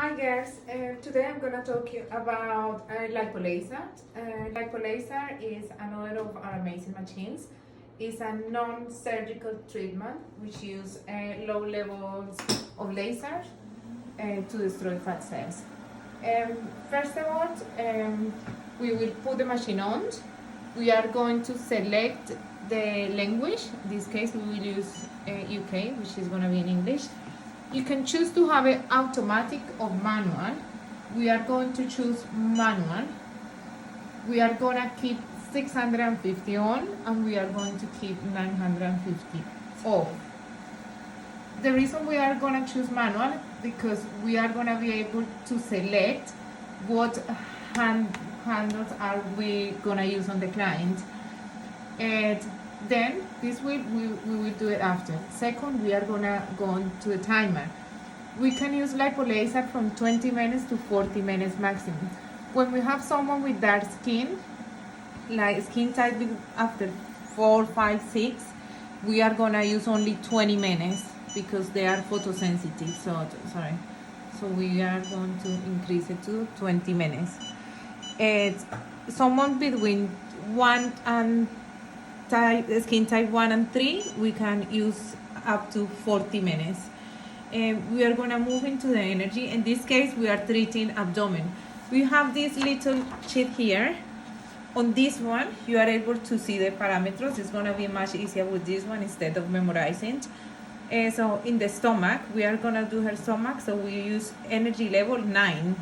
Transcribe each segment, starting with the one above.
Hi guys, today I'm gonna talk you about Lipo laser. Lipo laser is another of our amazing machines. It's a non-surgical treatment which use low levels of lasers to destroy fat cells. First of all, we will put the machine on. We are going to select the language. In this case, we will use UK, which is going to be in English. You can choose to have it automatic or manual. We are going to choose manual. We are going to keep 650 on and we are going to keep 950 off. The reason we are going to choose manual because we are going to be able to select what handles are we going to use on the client. And then this we will do it after. Second, we are gonna go on to the timer. We can use lipo laser from 20 minutes to 40 minutes maximum. When we have someone with dark skin, like skin type after 4, 5, 6, we are gonna use only 20 minutes because they are photosensitive. So we are going to increase it to 20 minutes. And someone between 1 and skin type 1 and 3, we can use up to 40 minutes. We are going to move into the energy. In this case, we are treating abdomen. We have this little sheet here. On this one, you are able to see the parameters. It's going to be much easier with this one instead of memorizing. So in the stomach, we are going to do her stomach. So we use energy level 9.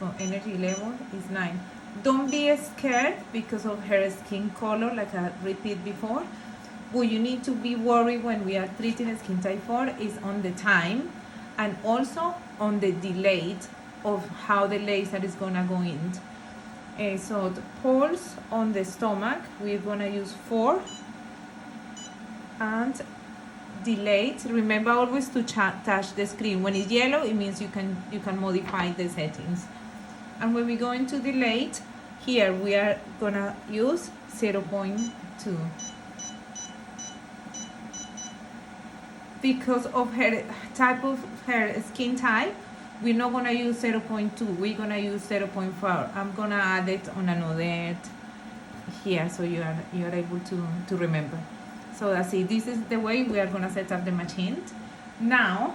So energy level is 9. Don't be scared because of her skin color, like I repeat before. What you need to be worried when we are treating skin type 4 is on the time and also on the delay of how the laser is gonna go in. So the pulse on the stomach, we're gonna use 4 and delayed. Remember always to touch the screen. When it's yellow, it means you can modify the settings. And when we go into delayed, here we are gonna use 0.2. Because of her type of her skin type, we're not gonna use 0.2, we're gonna use 0.4. I'm gonna add it on another here so you are able to remember. So that's it. This is the way we are gonna set up the machine. Now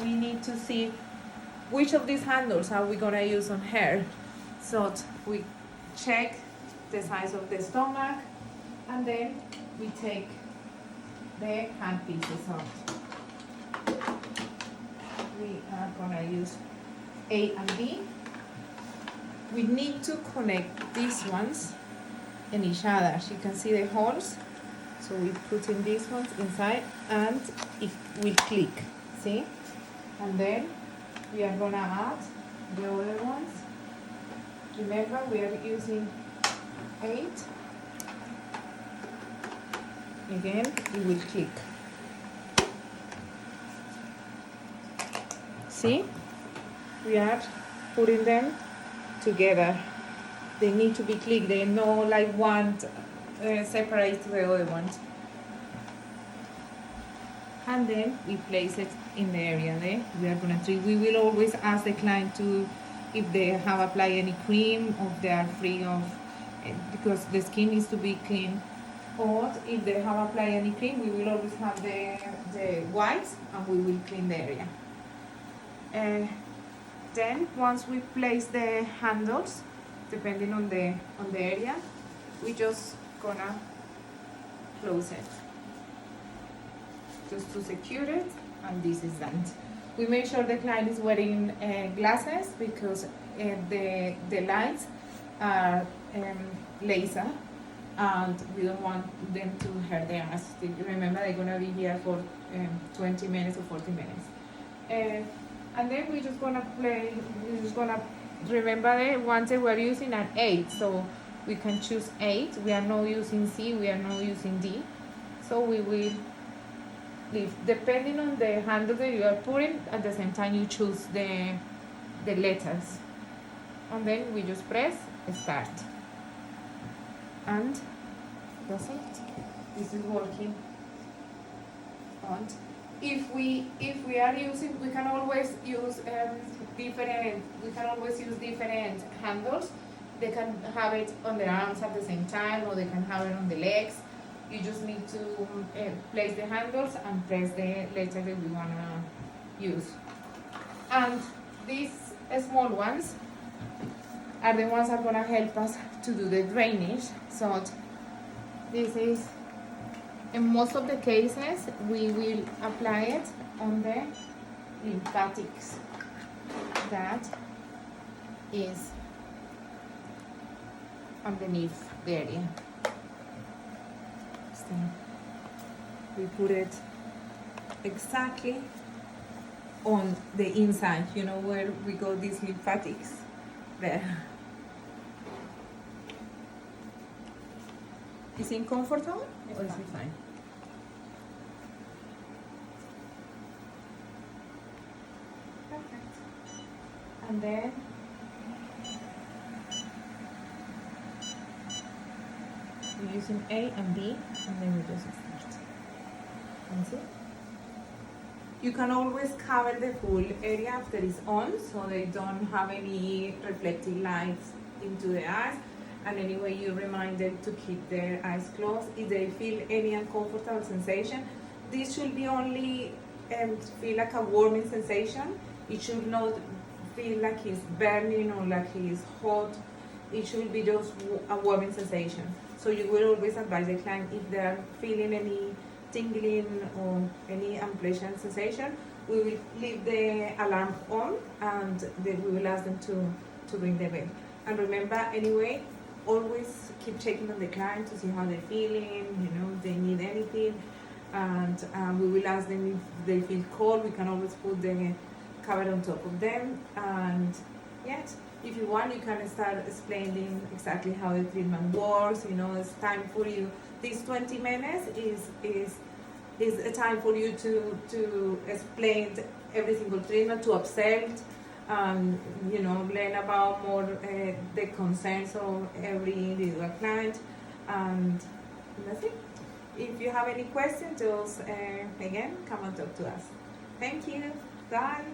we need to see which of these handles are we gonna use on her. So we check the size of the stomach and then we take the hand pieces out. We are gonna use A and B. We need to connect these ones in each other. As you can see the holes. So we put in these ones inside and it will click, see? And then we are gonna add the other ones. Remember, we are using 8. Again, it will click. See? We are putting them together. They need to be clicked. They no like one separate the other ones. And then we place it in the area there. We are gonna treat. We will always ask the client to if they have applied any cream or they are free of, because the skin needs to be clean. Or if they have applied any cream, we will always have the wipes and we will clean the area. Then once we place the handles, depending on the area, we just gonna close it just to secure it, and this is done. We make sure the client is wearing glasses because the lights are laser and we don't want them to hurt their eyes. Remember, they're gonna be here for 20 minutes or 40 minutes. And then we're just gonna remember that once we're using an 8, so we can choose 8. We are not using C, we are not using D. So we will leave, depending on the handle that you are putting, at the same time you choose the letters. And then we just press start. And that's it. This is working. And if we are using, we can always use different handles. They can have it on their arms at the same time, or they can have it on the legs. You just need to place the handles and press the letter that we wanna use. And these small ones are the ones that are gonna help us to do the drainage. So this is, in most of the cases, we will apply it on the lymphatics. That is underneath the area. So we put it exactly on the inside, you know, where we got these lymphatics there. Is it comfortable or is it fine? Perfect. And then we're using A and B, and then we just start. And see? You can always cover the full area after it's on, so they don't have any reflective lights into the eyes. And anyway, you remind them to keep their eyes closed. If they feel any uncomfortable sensation, this should be only feel like a warming sensation. It should not feel like it's burning or like it's hot. It should be just a warming sensation. So you will always advise the client, if they are feeling any tingling or any unpleasant sensation, we will leave the alarm on, and then we will ask them to ring the bell. And remember, anyway, always keep checking on the client to see how they're feeling, you know, if they need anything. And we will ask them if they feel cold. We can always put the cover on top of them. And yes, if you want, you can start explaining exactly how the treatment works. You know, it's time for you. These 20 minutes is a time for you to explain every single treatment, to observe, you know, learn about more the concerns of every individual client, and that's it. If you have any questions, just again, come and talk to us. Thank you. Bye.